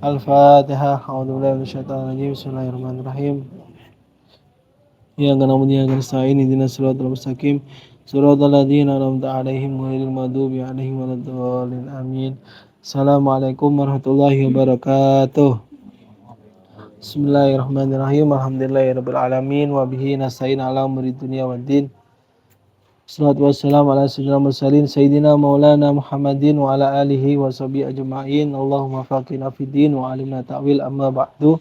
Al-Fatihah. A'udzubillahi minasyaitonir rajim. Bismillahirrahmanirrahim. Ya kana mudi ya nasta'in ihdinas siratal mustaqim. Siratal ladzina an'amta 'alaihim ghairil maghdubi 'alaihim waladdallin. Amin. Assalamualaikum warahmatullahi wabarakatuh. Bismillahirrahmanirrahim. Alhamdulillahirabbil alamin wa bihi nasta'in 'ala umuri dunya waddin. Wassalatu wassalamu ala sayyidina mursalin sayyidina maulana Muhammadin wa ala alihi wa sahbihi ajma'in. Allahumma faqihna fid din wa 'allimna ta'wil, amma ba'du.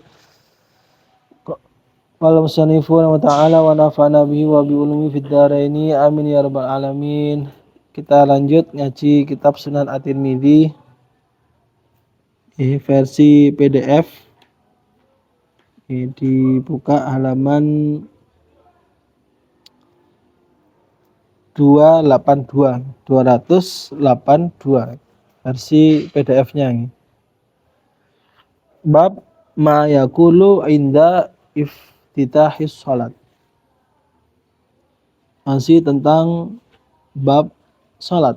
Qala musannifu wa ta'ala wa nafa'na bihi wa bi ulumi fid dharaini amin ya rabbal alamin. Kita lanjut ngaji kitab Sunan At-Tirmidzi versi PDF. Dibuka halaman 282 versi PDF-nya ini. Bab ma yaqulu inda iftitahis shalat. Masih tentang bab salat.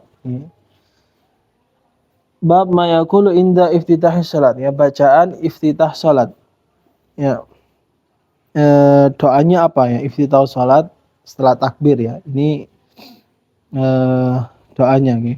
Bab ma yaqulu inda iftitahis shalat, ya, bacaan iftitah salat. Ya. Doanya apa ya? Iftitah salat setelah takbir, ya. Ini doanya nih.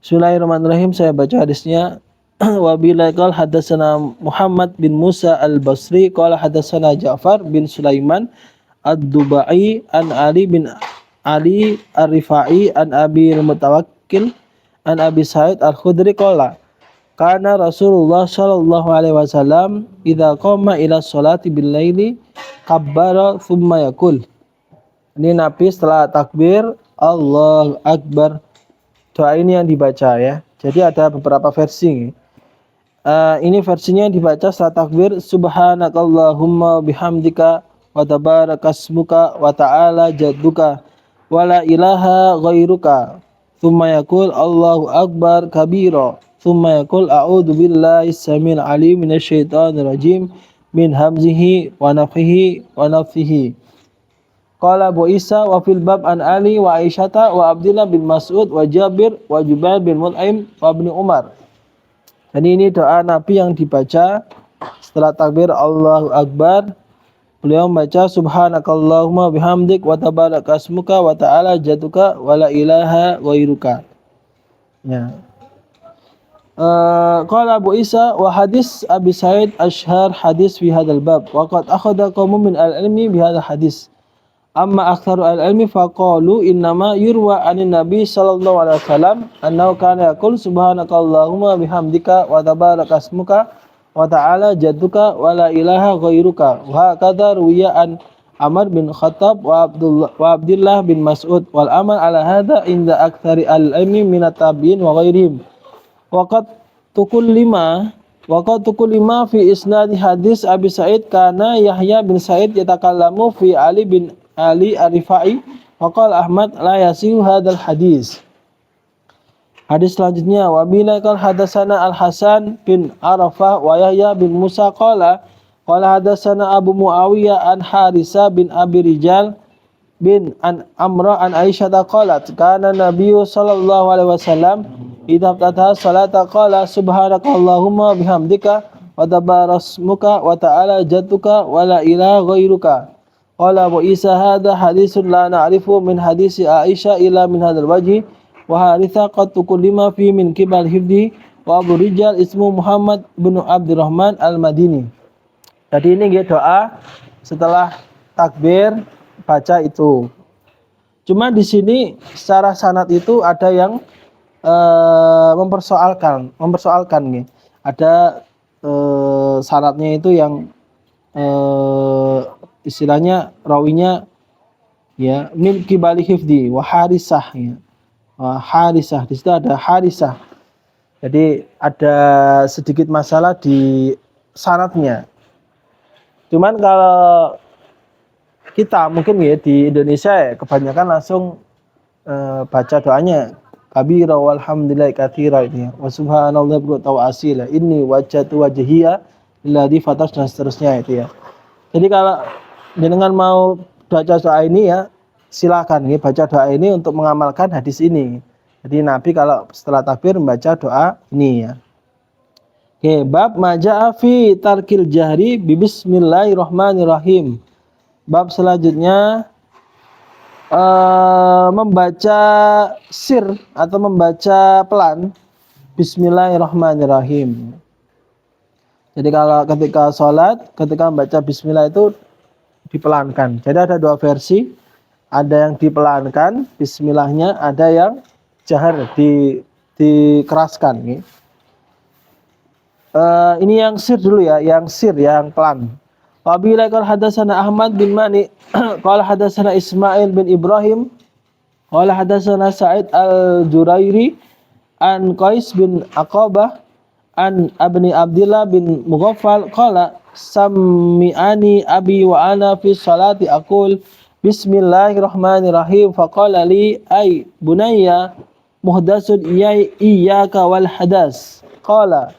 Bismillahirrahmanirrahim. Saya baca hadisnya. Wa bilaqal hadatsana Muhammad bin Musa al-Basri qala hadatsana Ja'far bin Sulaiman ad-Dubai an Ali bin Ali ar-Rifai an Abi al-Mutawakkil an Abi Sa'id al-Khudri qala kana Rasulullah sallallahu alaihi wasallam idza qama ila sholati bil laili kabbara thumma yaqul. Ini Nabi setelah takbir Allahu Akbar, doa ini yang dibaca, ya. Jadi ada beberapa versi. Ini versinya yang dibaca setelah takbir, subhanakallahumma bihamdika wa tabarakasmuka wa ta'ala jadduka wa la ilaha ghairuka. Thumma yaqul Allahu Akbar kabira. Thumma yaqul a'udzu billahi samil alim minasyaitonir rajim min hamzihi wa nafthihi wa nafthihi. Qala Abu Isa wa fil bab an Ali wa Aisyata wa Abdullah bin Mas'ud wa Jabir wa Jubair bin Mut'im wa Ibnu Umar. Jadi ini doa Nabi yang dibaca setelah takbir Allahu Akbar. Beliau membaca subhanakallahumma bihamdik wa tabarakasmuka wa ta'ala jatuka wa la ilaha ghairuka. Ya. Qala Abu Isa wa hadis Abi Sa'id ashhar hadis fi hadzal bab wa qad akhadha qaumun min al-ilmi bi hadzal hadis. Amma aktsaru al-ilmi faqalu innama yurwa 'anin nabi sallallahu alaihi wasallam annahu kana yaqul subhanakallahumma bihamdika wa tabarakasmuka wa ta'ala jadduka wa la ilaha ghairuka. Wa hakadha ruwiya an Amr bin Khattab wa Abdullah bin Mas'ud wal amal ala hadha inda aktsari al-ilmi min at-tabi'in wa ghairihim. Waqad tukullima fi isnad hadis Abi Sa'id kana Yahya bin Sa'id yatakallamu fi Ali bin Ali ar-Rifai waqala Ahmad la yasihu hadzal hadis. Hadis selanjutnya wa bilaqal hadatsana Al-Hasan bin Arafah wa Yahya bin Musa qala hadatsana Abu Muawiyah an Harisa bin Abi Rijal bin an Amra an Aisyah qalat kana Nabiyyu sallallahu alaihi wasallam idza fataha salata qala subhanakallahumma bihamdika wa tabarakasmuka wa ta'ala jadduka wa la ilaha ghairuka. Qala Abu Isa hadza haditsun la na'rifu min hadisi Aisyah illa min hadzal wajhi wa haritha qad tukullima fi min kibal hifdhi wa Abu Rijal ismu Muhammad bin Abdurrahman al-Madini. Jadi ini doa setelah takbir baca itu. Cuma di sini secara sanad itu ada yang mempersoalkan nih. Ada sanadnya itu yang istilahnya rawinya, ya, min kibali hifdi wa harisah, ya. Harisah, di situ ada harisah. Jadi ada sedikit masalah di sanadnya. Cuman kalau kita mungkin, ya, di Indonesia, ya, kebanyakan langsung baca doanya kabira walhamdulillah katsira itu, ya. Wa subhanallah wa asila inni wajhatu wajhiya alladzi fatas dan seterusnya itu, ya. Jadi kalau jenengan mau baca doa ini, ya, silakan, ya, baca doa ini untuk mengamalkan hadis ini. Jadi Nabi kalau setelah takbir membaca doa ini, ya. Oke, bab maja'a fi tarkil jahri bi bismillahirrahmanirrahim. Bab selanjutnya membaca sir atau membaca pelan bismillahirrahmanirrahim. Jadi kalau ketika sholat, ketika membaca bismillah itu dipelankan. Jadi ada dua versi, ada yang dipelankan bismillahnya, ada yang jahar dikeraskan. Ini yang sir dulu ya, yang sir, yang pelan. Wabila qala hadatsana Ahmad bin Mani qala hadatsana Ismail bin Ibrahim qala hadatsana Sa'id al-Jurairi an Qais bin Aqabah an Abni Abdillah bin Mughaffal qala sami'ani abi wa ana fi salati aqul bismillahirrahmanirrahim faqala li ay bunayya muhdatsun iyyaka wal hadas qala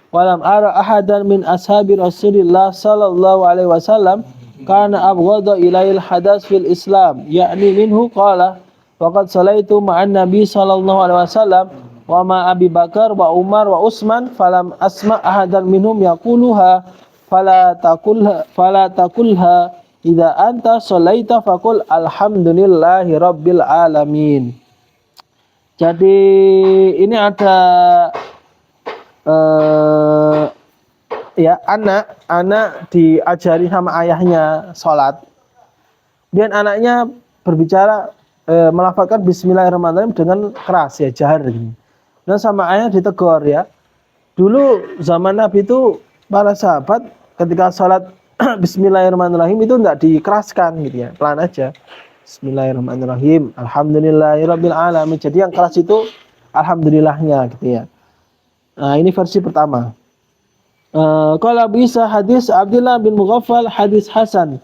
walam ara ahadan min ashabi Rasulillah sallallahu alaihi wasallam kana abghadha ilail hadas fil Islam yakni minhu qala waqad salaitu ma'an nabi sallallahu alaihi wasallam wa ma Abi Bakar wa Umar wa Utsman falam asma ahadan minhum yaquluha fala takulha idza anta shalaita faqul alhamdulillahi rabbil alamin. Jadi ini ada ya anak diajari sama ayahnya sholat, dan anaknya berbicara melafalkan bismillahirrahmanirrahim dengan keras ya, jahar gini. Dan sama ayah ditegur ya. Dulu zaman Nabi itu para sahabat ketika sholat bismillahirrahmanirrahim itu enggak dikeraskan gitu ya, pelan aja. Bismillahirrahmanirrahim, alhamdulillahirabbil alamin. Jadi yang keras itu alhamdulillahnya gitu ya. Nah, ini versi pertama. Qala bisa hadis Abdullah bin Mughaffal hadis hasan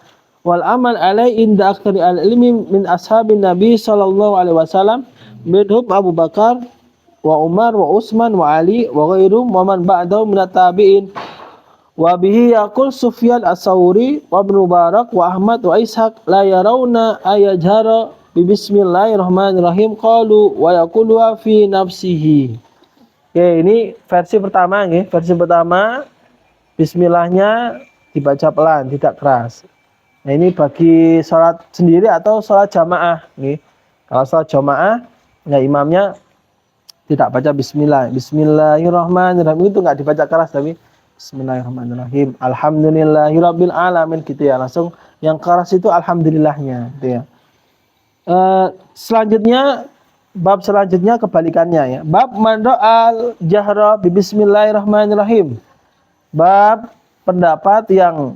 wal amal alai inda aktsari al-ilmi min ashabin Nabi sallallahu alaihi wasallam minhum Abu Bakar wa Umar wa Utsman wa Ali wa ghairum wa man ba'dahu min at-tabi'in wa bihi yaqul Sufyan as-Sauri wa Ibnu Mubarak wa Ahmad wa Ishaq la yarawna ayajhara bi bismillahirrahmanirrahim qalu wa yaquluha fi nafsihi. Oke, ini versi pertama nih. Versi pertama bismillahnya dibaca pelan, tidak keras. Nah, ini bagi sholat sendiri atau sholat jamaah nih. Kalau sholat jamaah ya imamnya tidak baca bismillah. Bismillahirrahmanirrahim itu enggak dibaca keras, tapi bismillahirrahmanirrahim. Alhamdulillahirabbil alamin gitu ya. Langsung yang keras itu alhamdulillahnya gitu ya. Selanjutnya bab selanjutnya kebalikannya ya. Bab man ra'al jahra bi bismillahirrahmanirrahim. Bab pendapat yang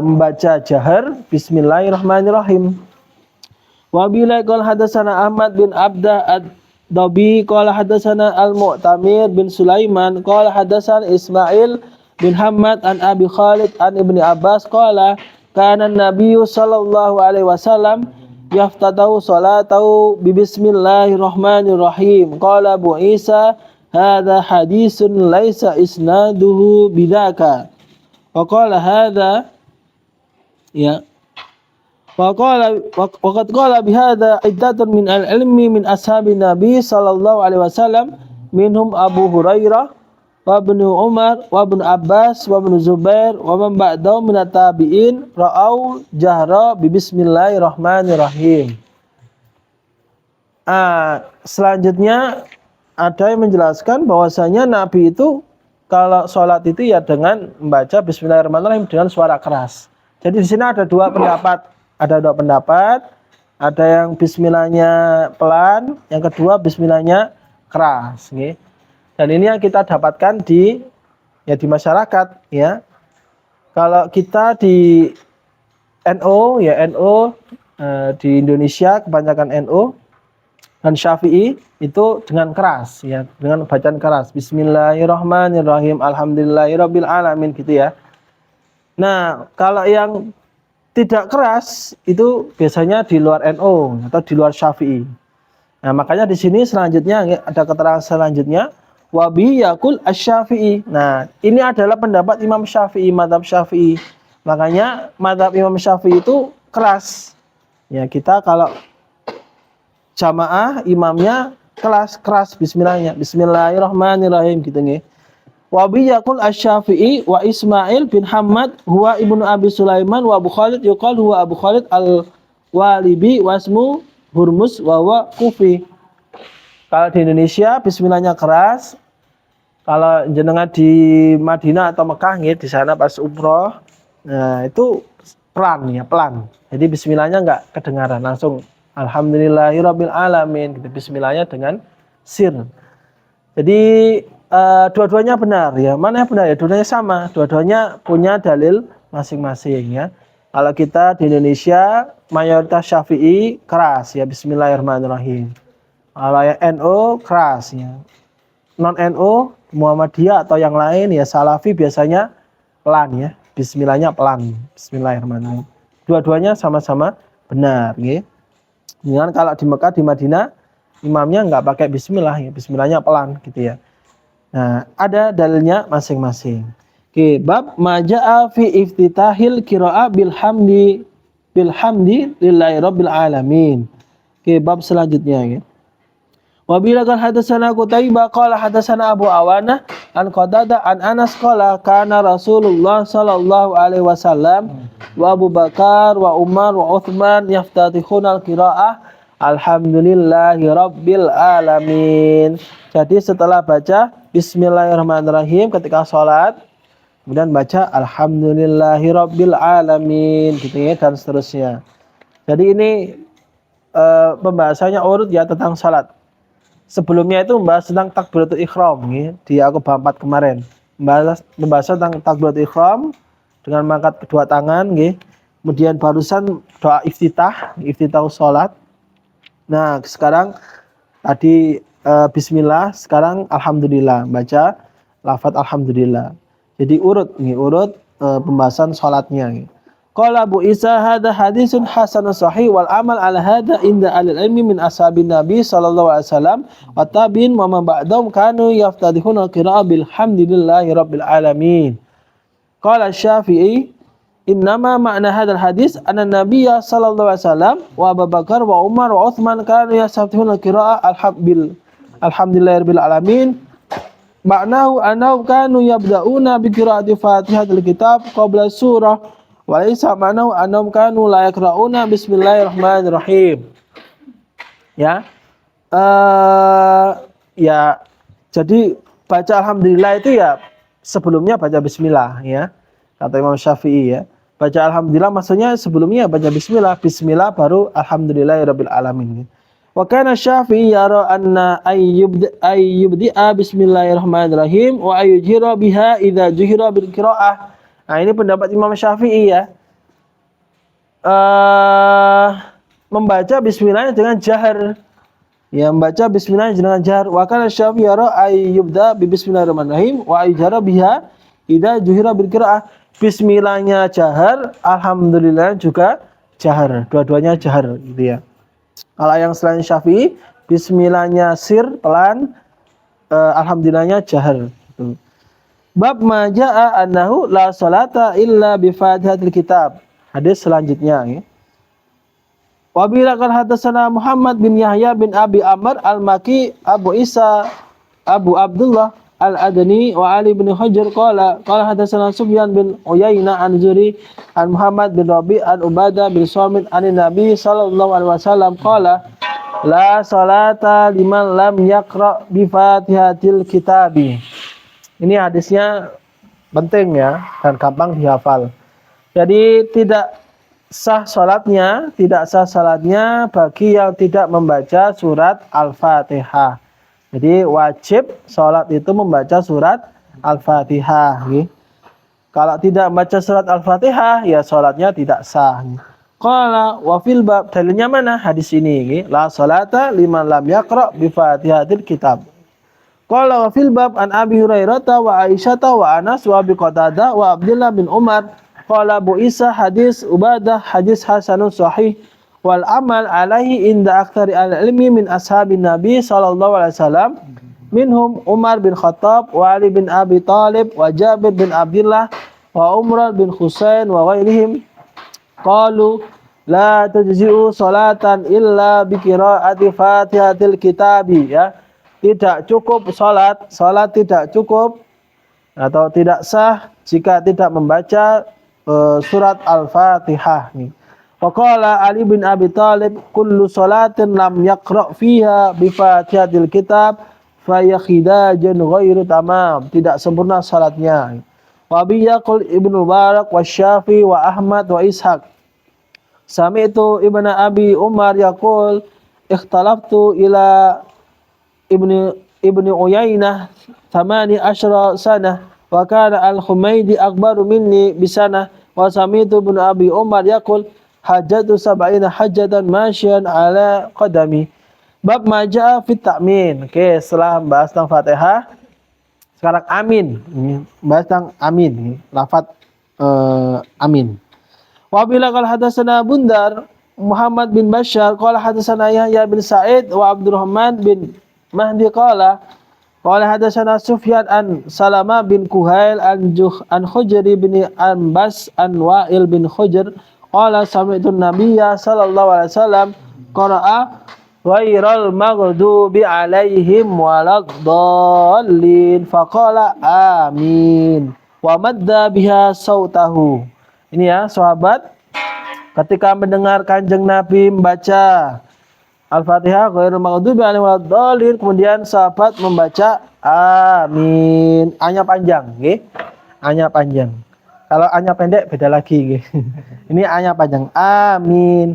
membaca jahar bismillahirrahmanirrahim. Wa bila qala hadatsana Ahmad bin Abda ad-Dabi qala hadatsana Al-Mu'tamir bin Sulaiman qala hadatsana Ismail bin Hamad an Abi Khalid an Ibni Abbas qala kana an-nabiyyu sallallahu alaihi wasallam yaftatahu salatahu bi bismillahirrahmanirrahim qala Abu Isa hadza hadisun laisa isnaduhu bidzaka wa qala hadza ya wa qad qala bi hadza iddatun min al-ilmi min ashabin nabi sallallahu alaihi wasallam minhum Abu Hurairah wa Ibnu Umar wa Ibnu Abbas wa Ibnu Zubair wa man ba'dahu min at-tabi'in ra'au jahra bi bismillahirrahmanirrahim. Selanjutnya ada yang menjelaskan bahwasanya Nabi itu kalau sholat itu ya dengan membaca bismillahirrahmanirrahim dengan suara keras. Jadi di sini ada dua pendapat. Ada yang bismillahnya pelan, yang kedua bismillahnya keras. Dan ini yang kita dapatkan di masyarakat ya. Kalau kita di NU ya di Indonesia kebanyakan NU dan Syafi'i itu dengan keras ya, dengan bacaan keras. Bismillahirrahmanirrahim, alhamdulillahirabbil alamin gitu ya. Nah, kalau yang tidak keras itu biasanya di luar NU atau di luar Syafi'i. Nah, makanya di sini selanjutnya ada keterangan selanjutnya wabi yakul asy-Syafi'i. Nah, ini adalah pendapat Imam Syafi'i, mazhab Syafi'i. Makanya mazhab Imam Syafi'i itu keras. Ya, kita kalau jamaah imamnya keras bismillahnya. Bismillahirrahmanirrahim gitu nih. Wa bi yaqul Asy-Syafi'i wa Ismail bin Hammad huwa ibnu Abi Sulaiman wa Abu Khalid yuqal huwa Abu Khalid al-Walibi wasmu Hurmuz wa huwa Kufi. Kalau di Indonesia bismillahnya keras. Kalau jenengan di Madinah atau Mekah di sana pas umroh, nah itu pelan ya, pelan. Jadi bismillahnya enggak kedengaran, langsung alhamdulillahirabbil alamin gitu. Bismillahnya dengan sir. Jadi dua-duanya benar ya. Mana yang benar ya? Dua-duanya sama. Dua-duanya punya dalil masing-masing ya. Kalau kita di Indonesia mayoritas Syafi'i keras ya, bismillahirrahmanirrahim. Kalau yang NU keras ya. Non NU, Muhammadiyah atau yang lain ya Salafi biasanya pelan ya. Bismillahnya pelan. Bismillahirrahmanirrahim. Dua-duanya sama-sama benar ya. Dengan kalau di Mekah di Madinah imamnya nggak pakai bismillah ya, bismillahnya pelan gitu ya. Nah, ada dalilnya masing-masing. Oke, bab maja'a fi iftitahil qira'a bilhamdi lillahi rabbil alamin. Oke, bab selanjutnya ya. Wa bila qala hadatsana Qutaibah qala hadatsana Abu Awanah an Qatadah an Anas qala kana Rasulullah sallallahu alaihi wasallam wa Abu Bakar wa Umar wa Utsman yaftatihuna al-qira'ah alhamdulillahi rabbil alamin. Jadi setelah baca bismillahirrahmanirrahim ketika sholat, kemudian baca alhamdulillahi rabbil alamin gitu ya, dan seterusnya. Jadi ini pembahasannya urut ya tentang sholat. Sebelumnya itu membahas tentang takbiratul ihram ya, di Aqabah 4 kemarin. Membahas tentang takbiratul ihram dengan mengangkat kedua tangan ya. Kemudian barusan doa iftitah sholat. Nah, sekarang tadi bismillah, sekarang alhamdulillah, baca lafaz alhamdulillah. Jadi urut pembahasan salatnya. Qala Abu Isa hadza hadisun hasanun sahih wal amal ala hadza inda ahli ilmi min ashabin nabi sallallahu alaihi wasallam wa tabi'in wa man ba'dahum kanu yaftadihuna qira'a bilhamdillahi rabbil alamin. Qala Asy-Syafi'i innama ma'na hadzal hadis anna nabiyya sallallahu alaihi wasallam wa Abu Bakar wa Umar wa Utsman kanu yaftadihuna qira'a alhamdulillahirabbil alamin. Ma'nahu annahu kanu yabda'una bi qira'ati Fatihatil kitab qabla surah. Walaysa ma'nahu annahum kanu la yaqra'una bismillahirrahmanirrahim. Ya. Ya. Jadi baca alhamdulillah itu ya sebelumnya baca bismillah ya. Kata Imam Syafi'i ya. Baca alhamdulillah maksudnya sebelumnya baca bismillah, bismillah baru alhamdulillahirabbil alamin. Wa kana Syafi'i yara anna ayyubdi'a bismillahirrahmanirrahim wa ayyujhira biha idza juhira bil qira'ah. Nah, ini pendapat Imam Syafi'i ya. Membaca bismillahnya dengan jahar. Ya, membaca bismillahnya dengan jahar. Wa kana Syafi'i yara ayyubda bi bismillahirrahmanirrahim wa ayyujhara biha idza juhira bil qira'ah. Bismillahnya jahar, alhamdulillah juga jahar. Dua-duanya jahar gitu ya. Kalau yang selain Syafi'i, bismillahnya sir pelan, alhamdulillahnya jahar gitu. Bab maja'a annahu la salata illa bi Fatihatil kitab. Hadis selanjutnya ya. Wa bila qala hadatsana Muhammad bin Yahya bin Abi Amr al-Maki Abu Isa Abu Abdullah al-Adani wa Ali bin Hajar qala hadatsana Sufyan bin Uyainah an Zuri an Muhammad bin Rabi an Ubadah bin Samit an Nabi sallallahu alaihi wasallam qala la salata liman lam yaqra bi Fatihatil kitabi. Ini hadisnya penting ya dan gampang dihafal. Jadi tidak sah salatnya bagi yang tidak membaca surat Al-Fatihah. Jadi wajib salat itu membaca surat Al-Fatihah. Kalau tidak membaca surat Al-Fatihah ya salatnya tidak sah. Qala wa fil bab, dalilnya mana hadis ini? La salata liman lam yaqra bi Fatihatil kitab. Qala wa fil bab an Abi Hurairah wa Aisyah wa Anas wa Abi Qatadah wa Abdullah bin Umar. Qala Abu Isa hadis Ubadah hadis hasanun sahih wal amal alaihi inda aktsari al-ilmi min ashabin Nabi sallallahu alaihi wasallam minhum Umar bin Khattab wa Ali bin Abi Thalib wa Jabir bin Abdullah wa Umar bin Husain wa ghairihim qalu la tujzi'u salatan illa bi qira'ati Fatihatil kitabi ya. Tidak cukup salat tidak cukup atau tidak sah jika tidak membaca surat Al-Fatihah nih. Waqala Ali bin Abi Thalib kullu salatin lam yaqra' fiha bi Fatihatil kitab fa yakhidajun ghairu tamam, tidak sempurna salatnya. Wa bi yaqul Ibnu Mubarak wa Syafi'i wa Ahmad wa Ishaq. Sami'tu Ibnu Abi Umar yaqul ikhtalaftu ila Ibnu Uyainah 18 sanah wa kana Al-Humaydi akbaru minni bisanah wa sami'tu Ibnu Abi Umar yaqul hajjatu sab'ina hajjatan masyan ala qadami. Bab maja'a fit ta'min. Oke, setelah bahas tentang Fatihah, sekarang amin. Bahas tentang amin, lafaz amin. Wa bila qala hadatsana Bundar Muhammad bin Bashar qala hadatsana Yahya bin Sa'id wa Abdurrahman bin Mahdi qala hadatsana Sufyan an Salama bin Kuhail an Khujri bin Anbas an Wa'il bin Khujr qala sami'tu Nabiyya sallallahu alaihi wasallam qara'a ghairal maghdubi alaihim waladdallin faqala amin wa madda biha sautahu. Ini ya sahabat, ketika mendengar Kanjeng Nabi membaca Al-Fatihah ghairal maghdubi alaihim waladdallin, kemudian sahabat membaca amin. A-nya panjang, nggih. A-nya panjang. Kalau A-nya pendek beda lagi, nggih. Ini A-nya panjang. Amin.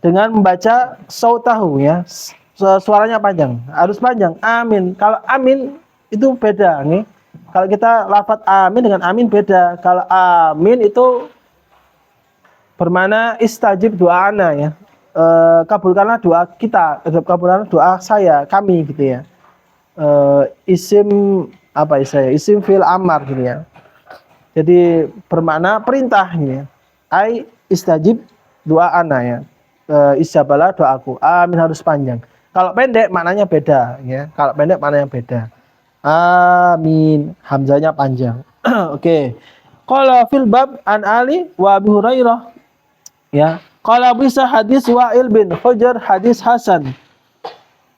Dengan membaca sautahu ya. Suaranya panjang, harus panjang. Amin. Kalau amin itu beda, nih. Kalau kita lafaz amin dengan amin beda. Kalau amin itu bermakna istajib doana ya. Kabulkanlah doa kita, kabulkanlah doa saya, kami gitu ya. Isim apa ya? Isim fil amar gitu ya. Jadi bermakna perintah gitu ya. Ai istajib doa ana ya. Ijabalah doaku. Amin harus panjang. Kalau pendek maknanya beda ya. Kalau pendek maknanya beda. Amin, hamzanya panjang. Oke. Qala fil bab an Ali wa Abi Hurairah. Ya. Qala bisa hadis Wa'il bin Hujr hadis hasan.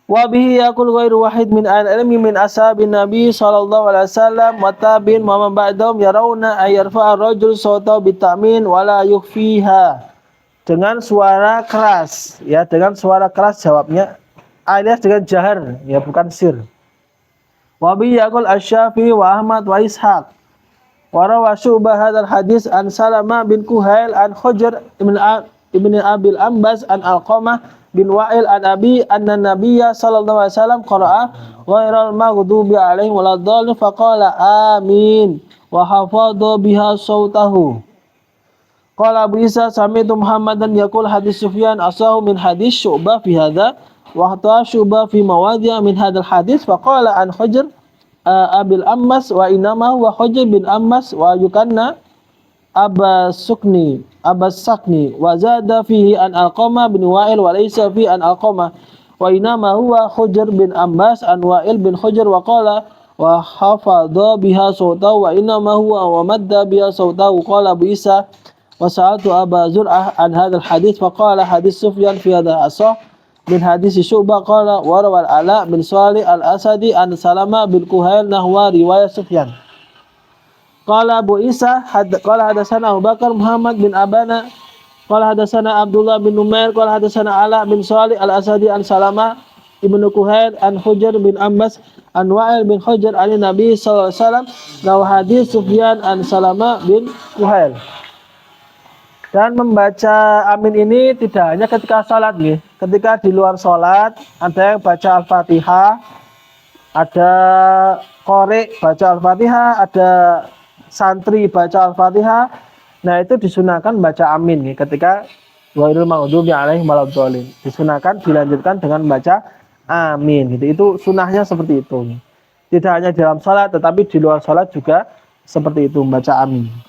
Wa bihi yaqul ghairu wahid min al-ilmi min ashabin Nabi sallallahu alaihi wasallam wa tabi'in wa man ba'dahum yarawna ay yarfa'a ar-rajul sawtahu bit-ta'min wa la yukhfiha. Dengan suara keras, ya, dengan suara keras jawabnya, alias dengan jahar, ya, bukan sir. Wa bi yaqul Asy-Syafi'i wa Ahmad wa Ishaq. Wa rawa Syu'bah hadzal hadis an Salama bin Kuhail an Khujr ibn Abil Ambas an Alqamah bin Wa'il an Abi anna Nabiyya sallallahu alaihi wasallam qara'a ghairal maghdubi alaihim waladdallin faqala amin wa hafadha biha sautahu. Qala Abu Isa sami'tu Muhammadan yaqul hadis Sufyan asahu min hadis Syu'bah fi hadza wa hatta Syu'bah fi mawadhi'a min hadzal hadis faqala an Khujr Abil Ammas wa inama huwa Khujr bin Ammas wa yukanna Abbas Sakni wa zada fihi an Alqamah bin Wa'il wa laysa fi an Alqamah wa inama huwa Khujr bin Abbas an Wa'il bin Khujr wa qala wa hafadha biha sawtahu wa inama huwa wa madda biha sawtahu. Qala Abu Isa wa sa'altu Aba Zur'ah an hadzal hadits fa qala hadis Sufyan fi hadha asah min hadis Syu'bah qala wa rawal Ala bin Shalih al-Asadi an Salama bin Kuhail nahwa riwayat Sufyan. Qala Abu Isa qala hadatsana Abu Bakar Muhammad bin Abana qala hadatsana Abdullah bin Numair qala hadatsana Ala bin Shalih al-Asadi an Salama ibnu Kuhail an Hujr bin Abbas an Wa'il bin Hujr an Nabi sallallahu alaihi wasallam law hadis Sufyan an Salama bin Kuhail. Dan membaca amin ini tidak hanya ketika salat nggih. Ketika di luar salat ada yang baca Al-Fatihah, ada qori baca Al-Fatihah, ada santri baca Al-Fatihah. Nah, itu disunahkan baca amin nih ketika ghairil maghdubi alaihim waladdallin. Disunahkan dilanjutkan dengan baca amin gitu. Itu sunahnya seperti itu. Tidak hanya di dalam salat tetapi di luar salat juga seperti itu membaca amin.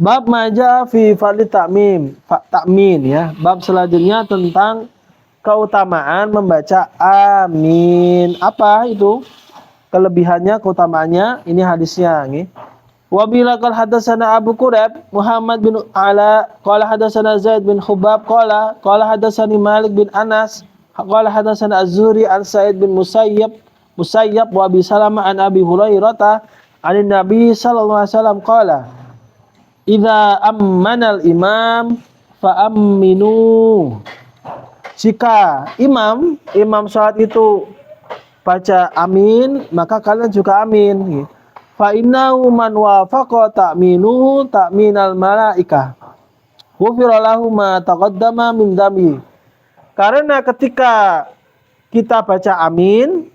Bab maja fi fadli ta'min ya. Bab selanjutnya tentang keutamaan membaca amin. Apa itu? Kelebihannya, keutamaannya, ini hadisnya nih. Wa bila qala hadatsana Abu Qurab Muhammad bin Ala qala hadatsana Zaid bin Hubab qala hadatsani Malik bin Anas qala hadatsana Az-Zuhri an Sa'id bin Musayyab wa Abi Salamah an Abi Hurairah Ani Nabi sallallahu alaihi wasallam qala idza ammanal imam fa aminu. Jika imam salat itu baca amin, maka kalian juga amin. Fa innahu man wafaqa ta'minuhu ta'minal malaikah. Ghufira lahu ma taqaddama min dami. Karena ketika kita baca amin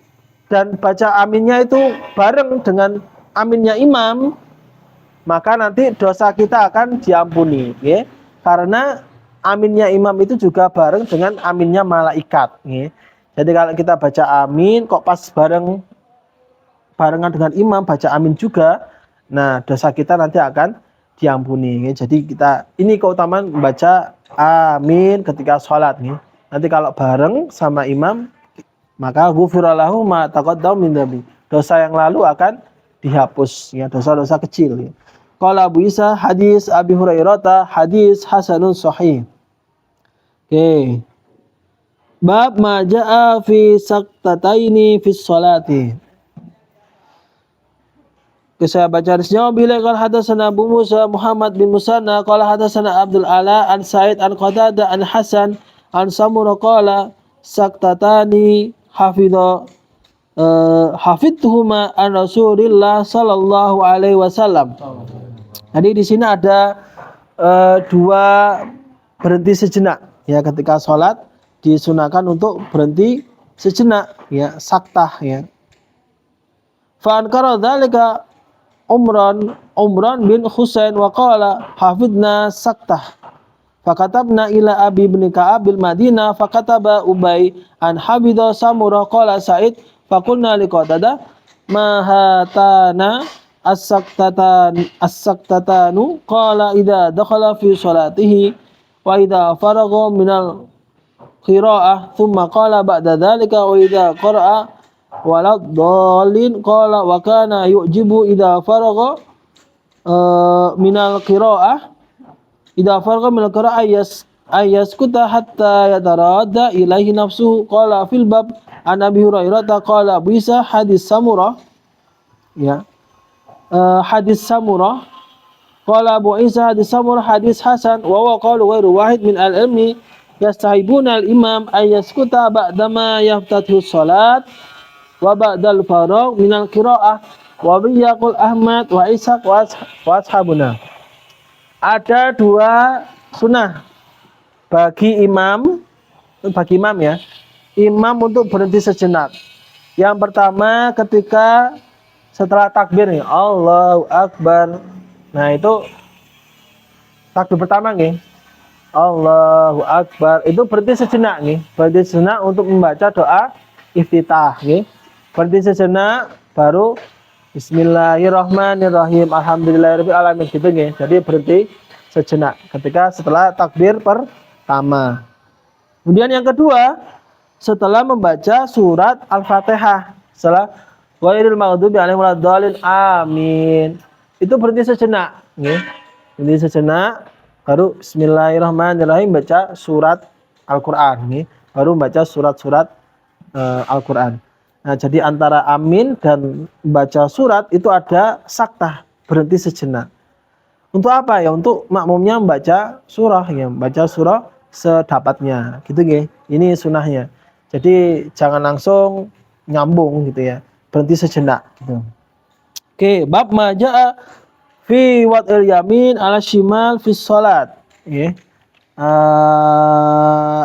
dan baca aminnya itu bareng dengan aminnya imam, maka nanti dosa kita akan diampuni, ya. Karena aminnya imam itu juga bareng dengan aminnya malaikat, ya. Jadi kalau kita baca amin kok pas barengan dengan imam baca amin juga, nah dosa kita nanti akan diampuni, ya. Jadi ini keutamaan membaca amin ketika sholat, ya. Nanti kalau bareng sama imam maka ghufira lahu ma taqaddama min dhanbi. Dosa yang lalu akan dihapus, ya, dosa-dosa kecil, ya. Qala Abu Isa hadis Abi Hurairah hadis hasanun sahih. Oke. Bab ma jaa fi saktataini fi sholati. Saya baca hadisnya. Bila qala hadatsana Abu Musa Muhammad bin Musanna qala hadatsana Abdul Ala an Sa'id an Qatadah an Hasan an Samurah qala saktatani hafidhuma an Rasulillah sallallahu alaihi wasallam. Jadi di sini ada dua berhenti sejenak, ya. Ketika sholat disunahkan untuk berhenti sejenak, ya, saktah, ya. Fa ankara dzalika Umran bin Husain wa qala hafidna saktah. Fakatabna ila Abi bin Ka'ab bil Madinah fakataba Ubay an Habida Samurah qala Sa'id faqulna liqatada ma hatana as-saktatanu qala idza dakhala fi salatihi wa idza faragha minal qira'ah thumma qala ba'da dzalika wa idza qara'a walad dhalin qala wa kana yu'jibu idza faragha minal qira'ah ayaskuta hatta yataradda ilaihi nafsuhu qala fil bab an Abi Hurairah qala bisa hadis Samurah, ya. Hadis Samurah qala Abu Isa hadis Samurah hadis hasan wa huwa qalu ghairu wahid min al-ilmi yastahibuna al-imam ayaskuta ba'dama yaftatihu shalat wa ba'dal faragh min al-qira'ah wa biyaqul Ahmad wa Ishaq wa ashabuna. Ada dua sunnah bagi imam, ya. Imam untuk berhenti sejenak. Yang pertama ketika setelah takbir, nih, Allahu Akbar. Nah, itu takbir pertama, nih. Allahu Akbar. Itu berhenti sejenak, nih. Berhenti sejenak untuk membaca doa iftitah, nih. Berhenti sejenak baru Bismillahirrahmanirrahim. Alhamdulillahirabbil alamin, gitu, nih. Jadi berhenti sejenak ketika setelah takbir pertama. Kemudian yang kedua, setelah membaca surat Al-Fatihah, setelah ghairil maghdubi alaihim waladdallin amin, itu berhenti sejenak, nih. Berhenti sejenak baru Bismillahirrahmanirrahim baca surat Al-Qur'an, nih. Baru baca surat-surat Al-Qur'an. Nah, jadi antara amin dan baca surat itu ada saktah, berhenti sejenak. Untuk apa, ya? Untuk makmumnya membaca surah, ya, membaca surah sedapatnya, gitu, nggih. Ini sunahnya. Jadi jangan langsung nyambung, gitu, ya. Berhenti sejenak, gitu. Oke, bab majaa fi wad'il yamin ala shimal fi shalat.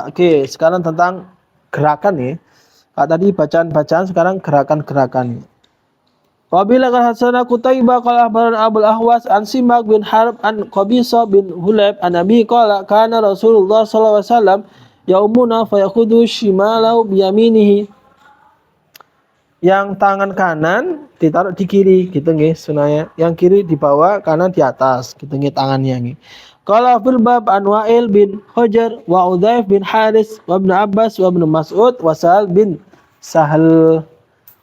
Oke, sekarang tentang gerakan, ya. Kalau tadi bacaan-bacaan, sekarang gerakan-gerakan. Wabila qala hasana Qutaibah qala akhbarana Abul Ahwas an Simak bin Harb an Qabisa bin Hulayb an Nabi qala kana Rasulullah sallallahu alaihi wasallam yaumuna fa yakhudhu shimalahu bi yaminihi. Yang tangan kanan ditaruh di kiri, gitu, nggih, sunahnya. Yang kiri di bawah, kanan di atas, gitu, nggih, tangannya, nggih. Qala fil bab an Wa'il bin Hajar wa Udzaif bin Haris wa Ibnu Abbas wa Ibnu Mas'ud wa Sa'al bin Sahal.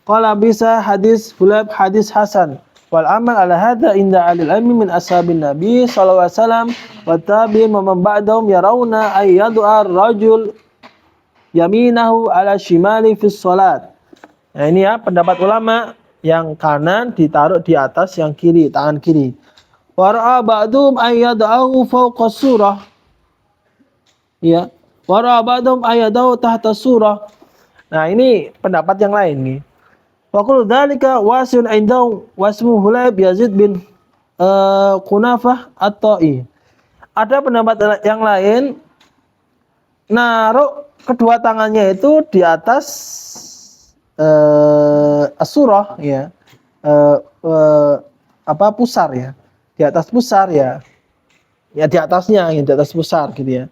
Qala bisa hadis Hulab hadis hasan wal amal ala hadza inda alil ilmi min ashabin nabi sallallahu alaihi wasallam wa tabi'in wa man ba'dahum yarawna ay yad'a ar-rajul yaminahu ala shimali fi shalat. Nah, ini, ya, pendapat ulama yang kanan ditaruh di atas yang kiri, tangan kiri. Wa ra'a ba'dhum ayyadahu fawqa surah. Ya. Wa ra'a ba'dhum ayyadahu tahta surah. Nah, ini pendapat yang lain nih. Wa kullu dzalika wasun indahu wasmu Hulayb Yazid bin Qunafah at-Ta'i. Ada pendapat yang lain naruh kedua tangannya itu di atas surah ya. Pusar ya. Di atas pusar ya. Ya di atasnya, ya, di atas pusar gitu ya.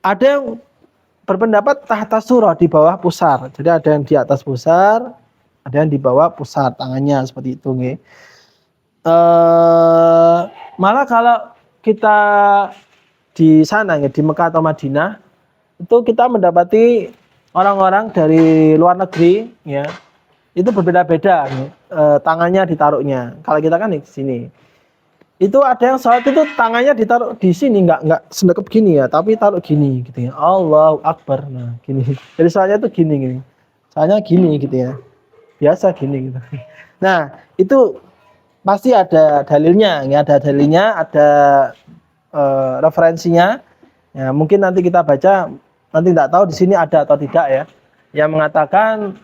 Ada yang berpendapat tahta surah di bawah pusar. Jadi ada yang di atas pusar, ada yang di bawah pusar tangannya seperti itu nih. Malah kalau kita di sana ya di Mekah atau Madinah itu kita mendapati orang-orang dari luar negeri ya itu berbeda-beda tangannya ditaruhnya. Kalau kita kan di sini. Itu ada yang sholat itu tangannya ditaruh di sini nggak sedekap gini ya, tapi taruh gini gitu ya. Allahu Akbar. Nah, gini. Jadi sholatnya itu gini. Soalnya gini gitu ya. Biasa gini gitu. Nah, itu pasti ada dalilnya, ya ada dalilnya, ada referensinya. Ya, mungkin nanti kita baca, nanti tidak tahu di sini ada atau tidak ya. Yang mengatakan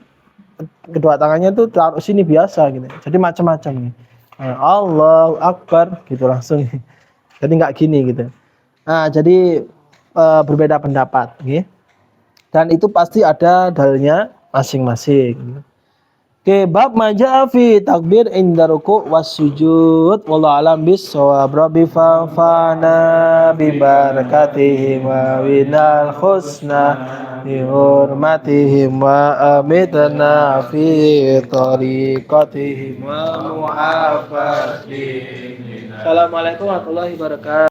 kedua tangannya itu taruh sini biasa gitu. Jadi macam-macam nih. Allahu Akbar gitu langsung. Jadi nggak gini gitu. Nah, jadi berbeda pendapat, gitu. Dan itu pasti ada dalilnya masing-masing. Oke, bab maja'a fi takbir inda ruku' was sujud. Wallahu alam bis-shawab. Rabbi fa'fana bi barakatihim wa binal husna bi hurmatihim wa amitna fi tariqatihim wa mu'afatihim. Assalamualaikum warahmatullahi wabarakatuh.